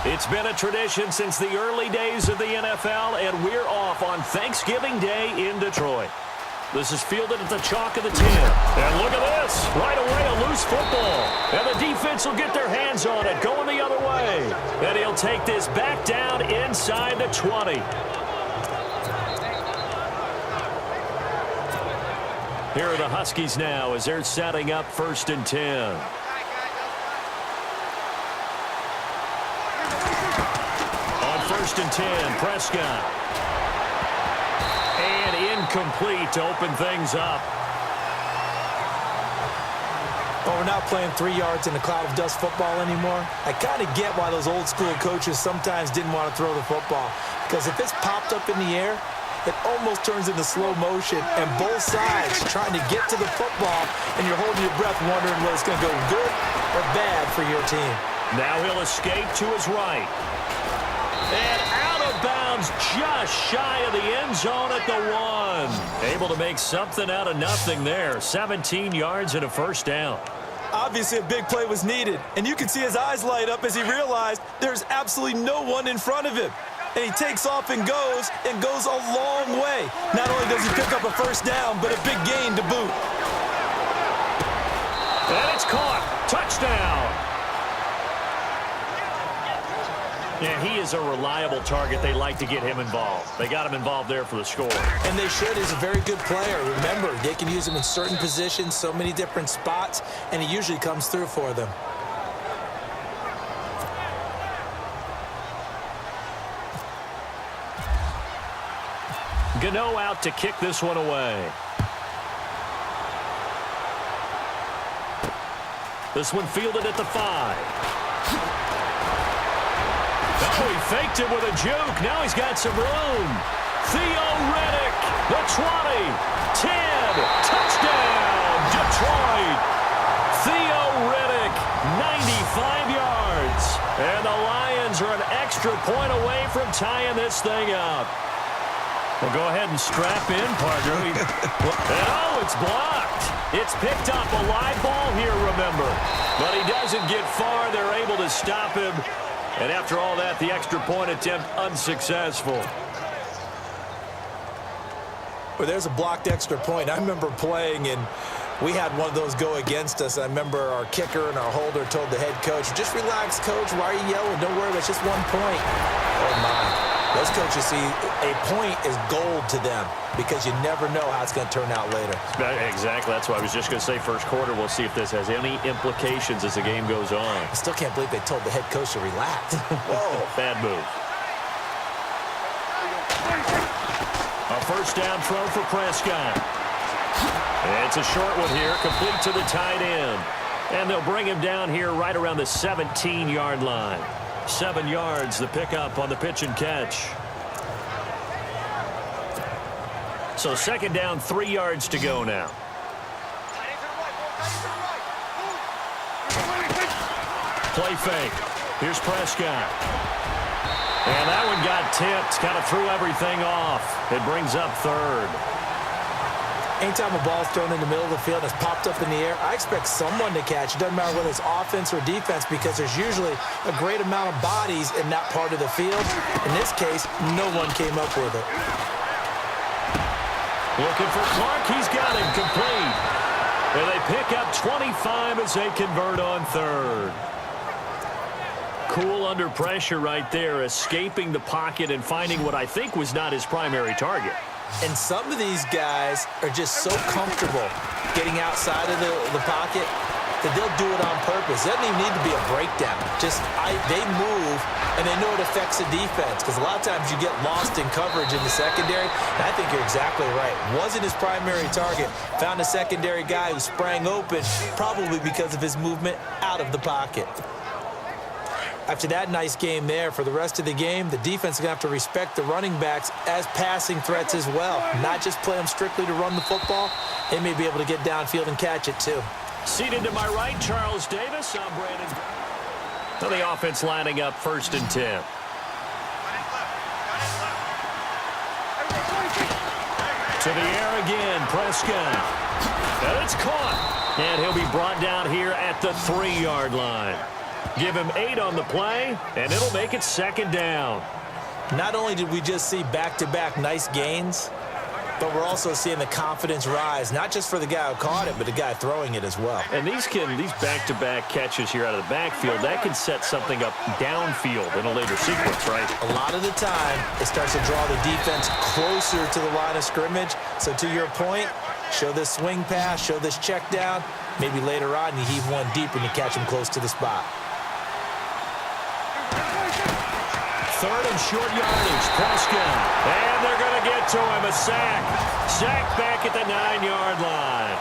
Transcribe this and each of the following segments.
It's been a tradition since the early days of the NFL, and we're off on Thanksgiving Day in Detroit. This is fielded at the chalk of the 10. And look at this. Right away, a loose football. And the defense will get their hands on it, going the other way. And he'll take this back down inside the 20. Here are the Huskies now as they're setting up 1st and 10. First and 10, Prescott. And incomplete to open things up. Well, we're not playing 3 yards in a cloud of dust football anymore. I kind of get why those old school coaches sometimes didn't want to throw the football. Because if it's popped up in the air, it almost turns into slow motion. And both sides trying to get to the football, and you're holding your breath wondering whether it's going to go good or bad for your team. Now he'll escape to his right. And out of bounds just shy of the end zone at the 1. Able to make something out of nothing there. 17 yards and a first down. Obviously, a big play was needed, and you can see his eyes light up as he realized there's absolutely no one in front of him. And he takes off and goes a long way. Not only does he pick up a first down, but a big gain to boot. And it's caught. Touchdown. Yeah, he is a reliable target. They like to get him involved. They got him involved there for the score. And they should. He's a very good player. Remember, they can use him in certain positions, so many different spots, and he usually comes through for them. Gano out to kick this one away. This one fielded at the 5. Oh, he faked it with a juke. Now he's got some room. Theoretic, the 20, 10, touchdown, Detroit. Theoretic, 95 yards. And the Lions are an extra point away from tying this thing up. Well, go ahead and strap in, partner. And oh, it's blocked. It's picked up a live ball here, remember. But he doesn't get far. They're able to stop him. And after all that, the extra point attempt unsuccessful. Well, there's a blocked extra point. I remember playing, and we had one of those go against us. I remember our kicker and our holder told the head coach, just relax, coach. Why are you yelling? Don't worry, it's just 1 point. Oh, my. Those coaches see a point is gold to them because you never know how it's going to turn out later. Exactly. That's why I was just going to say first quarter. We'll see if this has any implications as the game goes on. I still can't believe they told the head coach to relax. Whoa. Bad move. A first down throw for Prescott. It's a short one here, complete to the tight end. And they'll bring him down here right around the 17-yard line. 7 yards, the pickup on the pitch and catch. So 2nd down, 3 yards to go now. Play fake. Here's Prescott. And that one got tipped, kind of threw everything off. It brings up 3rd. Anytime a ball's thrown in the middle of the field and it's popped up in the air, I expect someone to catch. It doesn't matter whether it's offense or defense because there's usually a great amount of bodies in that part of the field. In this case, no one came up with it. Looking for Clark. He's got him complete. And they pick up 25 as they convert on 3rd. Cool under pressure right there, escaping the pocket and finding what I think was not his primary target. And some of these guys are just so comfortable getting outside of the pocket that they'll do it on purpose. It doesn't even need to be a breakdown. They move, and they know it affects the defense because a lot of times you get lost in coverage in the secondary. And I think you're exactly right. Wasn't his primary target. Found a secondary guy who sprang open, probably because of his movement out of the pocket. After that nice game there, for the rest of the game, the defense is going to have to respect the running backs as passing threats as well. Not just play them strictly to run the football. They may be able to get downfield and catch it too. Seated to my right, Charles Davis. I'm Brandon. So the offense lining up 1st and 10. To the air again, Prescott. And it's caught. And he'll be brought down here at the 3-yard line. Give him 8 on the play, and it'll make it second down. Not only did we just see back-to-back nice gains, but we're also seeing the confidence rise, not just for the guy who caught it, but the guy throwing it as well. And these back-to-back catches here out of the backfield, that can set something up downfield in a later sequence, right? A lot of the time, it starts to draw the defense closer to the line of scrimmage. So to your point, show this swing pass, show this check down. Maybe later on, you heave one deep and you catch him close to the spot. Third and short yardage, Prescott. And they're going to get to him, a sack. Sack back at the 9-yard line.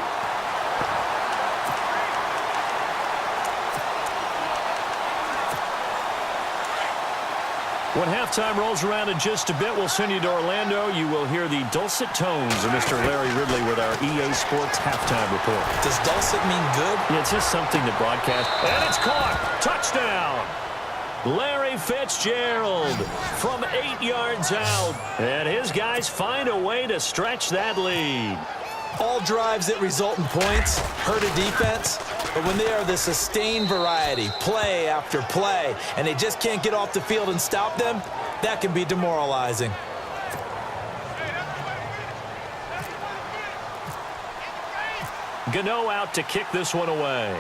When halftime rolls around in just a bit, we'll send you to Orlando. You will hear the dulcet tones of Mr. Larry Ridley with our EA Sports halftime report. Does dulcet mean good? Yeah, it's just something to broadcast. And it's caught. Touchdown. Larry Fitzgerald from 8 yards out. And his guys find a way to stretch that lead. All drives that result in points hurt a defense, but when they are the sustained variety, play after play, and they just can't get off the field and stop them, that can be demoralizing. Gano out to kick this one away.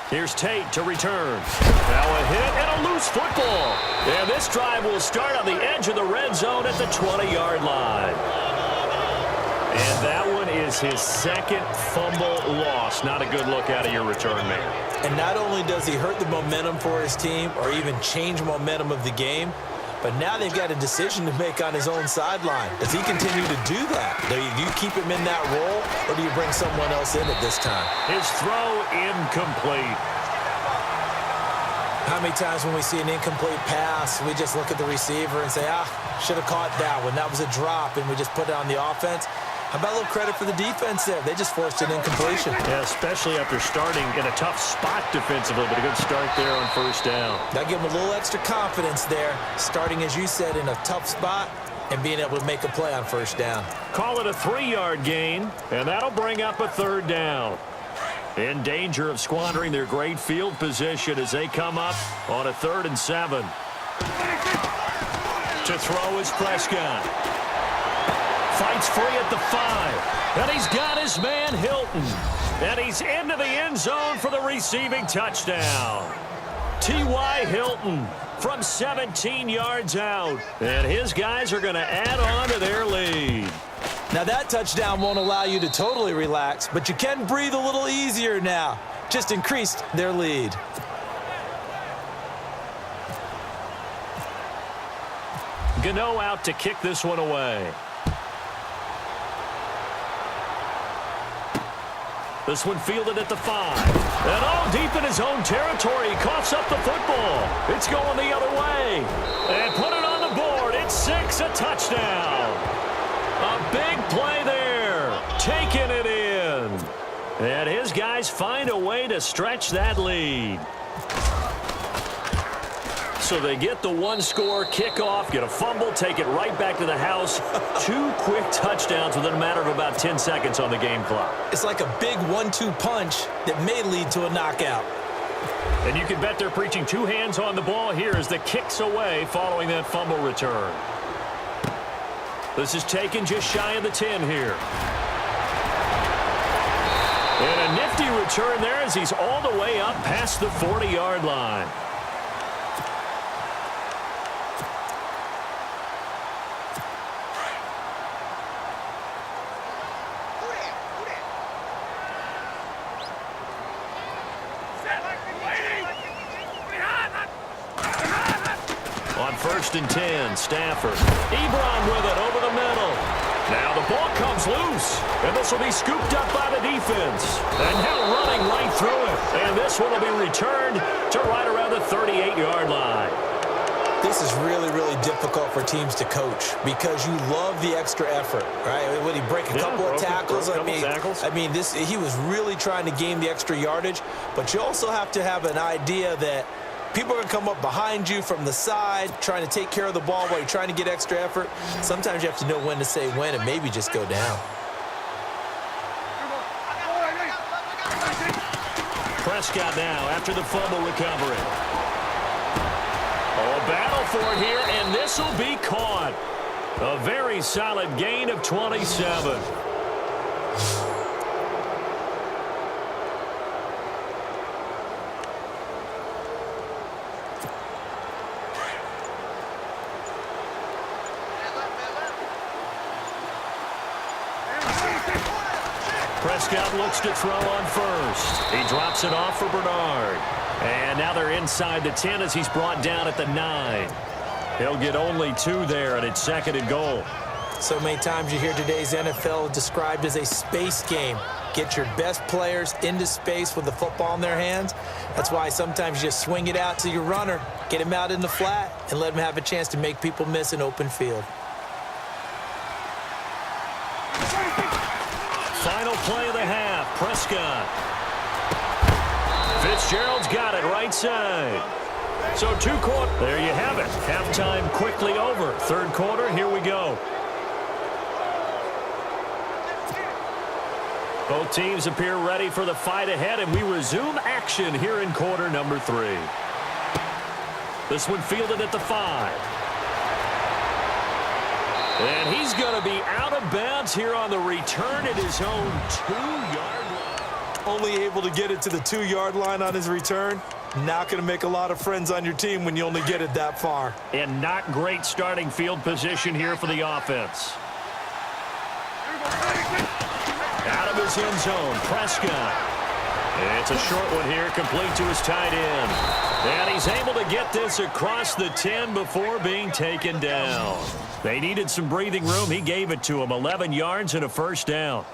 Here's Tate to return. Now a hit and a loose football. And this drive will start on the edge of the red zone at the 20-yard line. And that one is his second fumble loss. Not a good look out of your return man. And not only does he hurt the momentum for his team or even change momentum of the game, but now they've got a decision to make on his own sideline. Does he continue to do that? Do you keep him in that role, or do you bring someone else in at this time? His throw incomplete. How many times when we see an incomplete pass, we just look at the receiver and say, should have caught that one. That was a drop, and we just put it on the offense. How about a little credit for the defense there? They just forced an incompletion. Yeah, especially after starting in a tough spot defensively, but a good start there on first down. That give them a little extra confidence there, starting, as you said, in a tough spot and being able to make a play on first down. Call it a 3-yard gain, and that'll bring up a third down. In danger of squandering their great field position as they come up on a 3rd and 7. To throw is Prescott. Fights free at the 5. And he's got his man Hilton. And he's into the end zone for the receiving touchdown. T.Y. Hilton from 17 yards out. And his guys are going to add on to their lead. Now that touchdown won't allow you to totally relax, but you can breathe a little easier now. Just increased their lead. Gano out to kick this one away. This one fielded at the 5. And all deep in his own territory. He coughs up the football. It's going the other way. And put it on the board. It's 6, a touchdown. A big play there. Taking it in. And his guys find a way to stretch that lead. So they get the 1-score kickoff, get a fumble, take it right back to the house. 2 quick touchdowns within a matter of about 10 seconds on the game clock. It's like a big 1-2 punch that may lead to a knockout. And you can bet they're preaching 2 hands on the ball here as the kick's away following that fumble return. This is taken just shy of the 10 here. And a nifty return there as he's all the way up past the 40-yard line. On 1st and 10, Stafford. Ebron with it over the middle. Now the ball comes loose, and this will be scooped up by the defense. And now running right through it. And this one will be returned to right around the 38-yard line. This is really, really difficult for teams to coach because you love the extra effort, right? Would he break a couple of tackles? I mean, he was really trying to gain the extra yardage, but you also have to have an idea that people are going to come up behind you from the side, trying to take care of the ball while you're trying to get extra effort. Sometimes you have to know when to say when and maybe just go down. Prescott now after the fumble recovery. Oh, a battle for it here, and this will be caught. A very solid gain of 27. Prescott looks to throw on first. He drops it off for Bernard. And now they're inside the 10 as he's brought down at the 9. He'll get only 2 there, and it's second and goal. So many times you hear today's NFL described as a space game. Get your best players into space with the football in their hands. That's why sometimes you just swing it out to your runner, get him out in the flat, and let him have a chance to make people miss an open field. Final play of the half, Prescott. Fitzgerald's got it right side. So 2 quarters. There you have it. Halftime quickly over. Third quarter, here we go. Both teams appear ready for the fight ahead, and we resume action here in quarter number 3. This one fielded at the 5. And he's going to be out of bounds here on the return at his own 2-yard line. Only able to get it to the 2-yard line on his return. Not going to make a lot of friends on your team when you only get it that far. And not great starting field position here for the offense. Out of his end zone, Prescott. It's a short one here, complete to his tight end. And he's able to get this across the 10 before being taken down. They needed some breathing room. He gave it to him. 11 yards and a first down.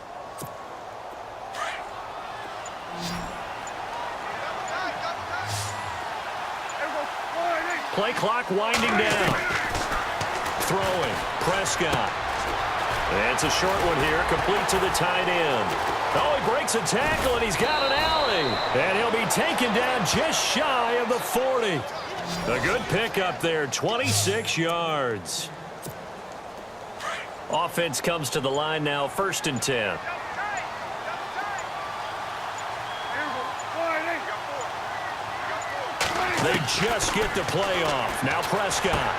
Play clock winding down. Throwing, Prescott. It's a short one here, complete to the tight end. Oh, he breaks a tackle, and he's got an alley. And he'll be taken down just shy of the 40. A good pickup there, 26 yards. Offense comes to the line now, 1st and 10. They just get the play off. Now Prescott.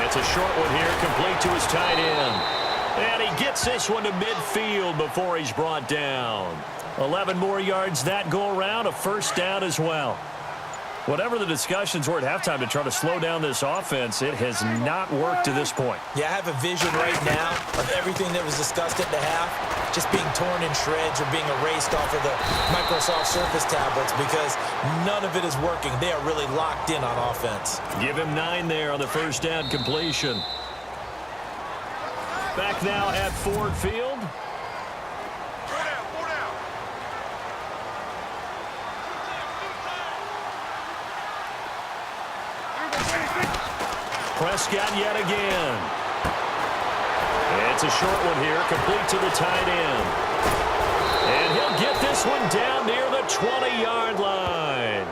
It's a short one here, complete to his tight end. And he gets this one to midfield before he's brought down. 11 more yards that go around, a first down as well. Whatever the discussions were at halftime to try to slow down this offense, it has not worked to this point. Yeah, I have a vision right now of everything that was discussed at the half just being torn in shreds or being erased off of the Microsoft Surface tablets because none of it is working. They are really locked in on offense. Give him 9 there on the first down completion. Back now at Ford Field. Prescott yet again. It's a short one here, complete to the tight end. And he'll get this one down near the 20-yard line.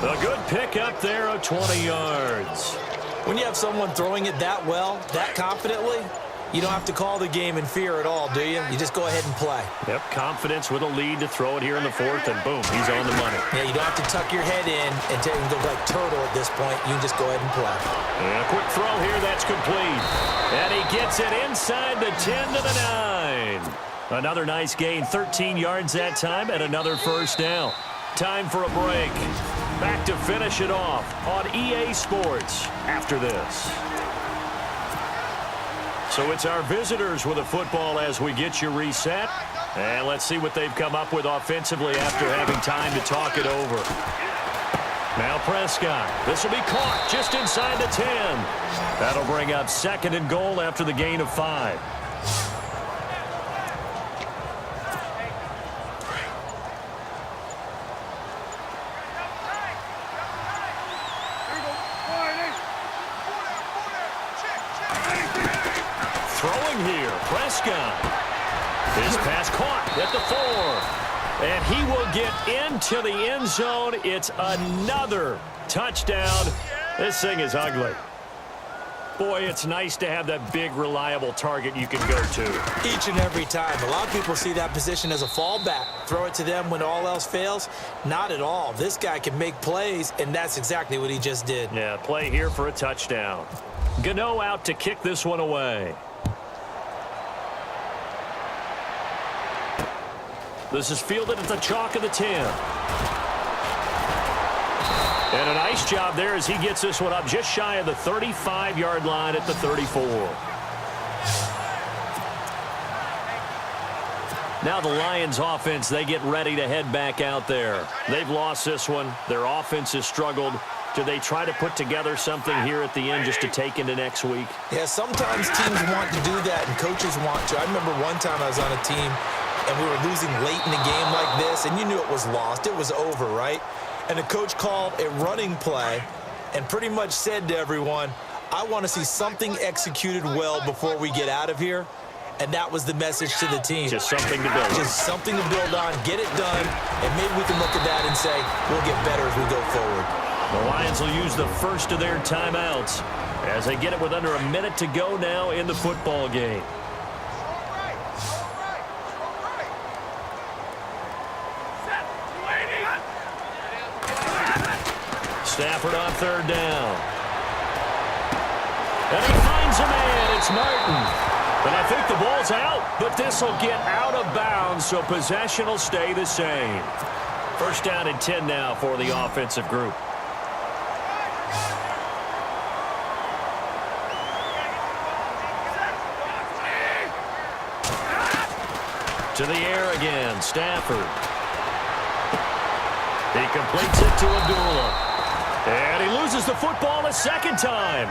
A good pickup there of 20 yards. When you have someone throwing it that well, that confidently, you don't have to call the game in fear at all, do you? You just go ahead and play. Yep, confidence with a lead to throw it here in the 4th, and boom, he's on the money. Yeah, you don't have to tuck your head in and take him go like turtle at this point. You can just go ahead and play. And a quick throw here, that's complete. And he gets it inside the 10 to the 9. Another nice gain, 13 yards that time, and another first down. Time for a break. Back to finish it off on EA Sports after this. So it's our visitors with the football as we get you reset. And let's see what they've come up with offensively after having time to talk it over. Now Prescott. This will be caught just inside the 10. That'll bring up 2nd and goal after the gain of 5. Throwing here, Prescott. His pass caught at the 4. And he will get into the end zone. It's another touchdown. This thing is ugly. Boy, it's nice to have that big, reliable target you can go to. Each and every time. A lot of people see that position as a fallback. Throw it to them when all else fails. Not at all. This guy can make plays, and that's exactly what he just did. Yeah, play here for a touchdown. Gano out to kick this one away. This is fielded at the chalk of the 10. And a nice job there as he gets this one up just shy of the 35-yard line at the 34. Now the Lions offense, they get ready to head back out there. They've lost this one. Their offense has struggled. Do they try to put together something here at the end just to take into next week? Yeah, sometimes teams want to do that and coaches want to. I remember one time I was on a team and we were losing late in the game like this, and you knew it was lost. It was over, right? And the coach called a running play and pretty much said to everyone, I want to see something executed well before we get out of here. And that was the message to the team. Just something to build on. Just something to build on, get it done, and maybe we can look at that and say, we'll get better as we go forward. The Lions will use the first of their timeouts as they get it with under a minute to go now in the football game. Stafford on third down. And he finds a man. It's Martin. But I think the ball's out, but this will get out of bounds, so possession will stay the same. First down and 10 now for the offensive group. To the air again, Stafford. He completes it to Abdullah. And he loses the football a second time.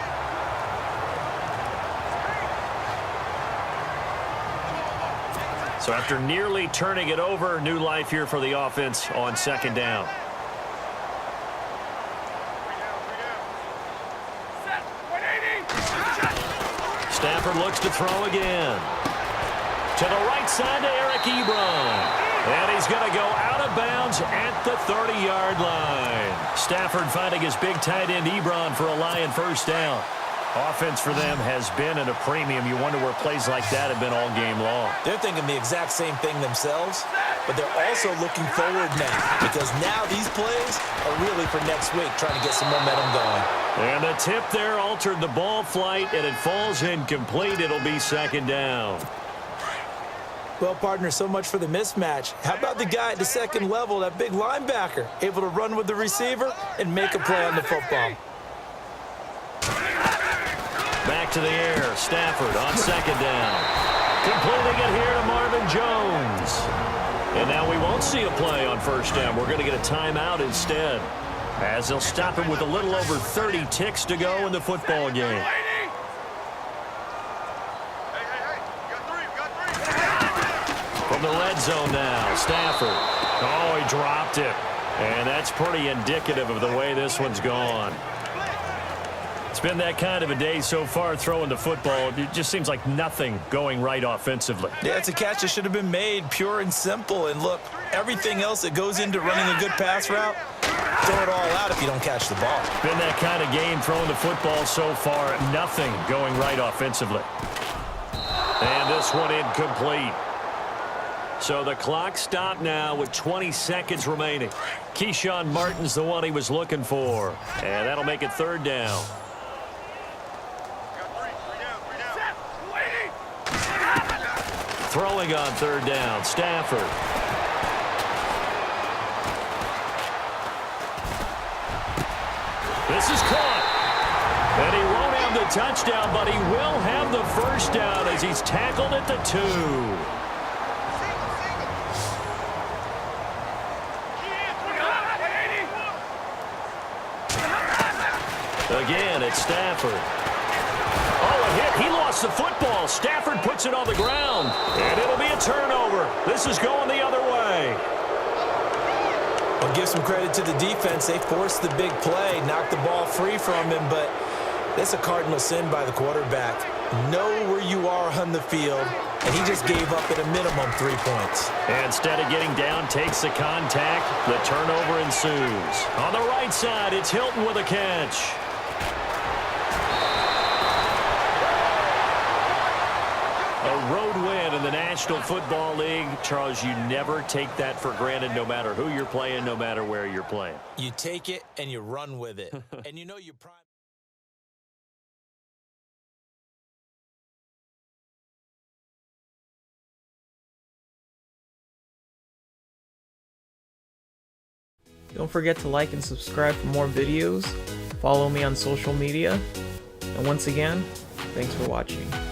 So after nearly turning it over, new life here for the offense on second down. Stafford looks to throw again. To the right side to Eric Ebron. And he's going to go out of bounds at the 30-yard line. Stafford finding his big tight end Ebron for a Lion first down. Offense for them has been at a premium. You wonder where plays like that have been all game long. They're thinking the exact same thing themselves, but they're also looking forward now because now these plays are really for next week, trying to get some momentum going. And the tip there altered the ball flight, and it falls incomplete. It'll be second down. Well, partner, so much for the mismatch. How about the guy at the second level, that big linebacker, able to run with the receiver and make a play on the football? Back to the air, Stafford on second down. Completing it here to Marvin Jones. And now we won't see a play on first down. We're going to get a timeout instead, as they'll stop him with a little over 30 ticks to go in the football game. From the red zone now, Stafford. Oh, he dropped it. And that's pretty indicative of the way this one's gone. It's been that kind of a day so far throwing the football. It just seems like nothing going right offensively. Yeah, it's a catch that should have been made, pure and simple. And look, everything else that goes into running a good pass route, throw it all out if you don't catch the ball. Been that kind of game throwing the football so far. Nothing going right offensively. And this one incomplete. So the clock stopped now with 20 seconds remaining. Keyshawn Martin's the one he was looking for. And that'll make it third down. Throwing on third down, Stafford. This is caught. And he won't have the touchdown, but he will have the first down as he's tackled at the 2. Again, it's Stafford. Oh, a hit. He lost the football. Stafford puts it on the ground. And it'll be a turnover. This is going the other way. I'll give some credit to the defense. They forced the big play, knocked the ball free from him, but that's a cardinal sin by the quarterback. Know where you are on the field, and he just gave up at a minimum 3 points. And instead of getting down, takes the contact. The turnover ensues. On the right side, it's Hilton with a catch. win in the National Football League. Charles, you never take that for granted, no matter who you're playing, no matter where you're playing. You take it and you run with it. And you know you prime. Don't forget to like and subscribe for more videos. Follow me on social media. And once again, thanks for watching.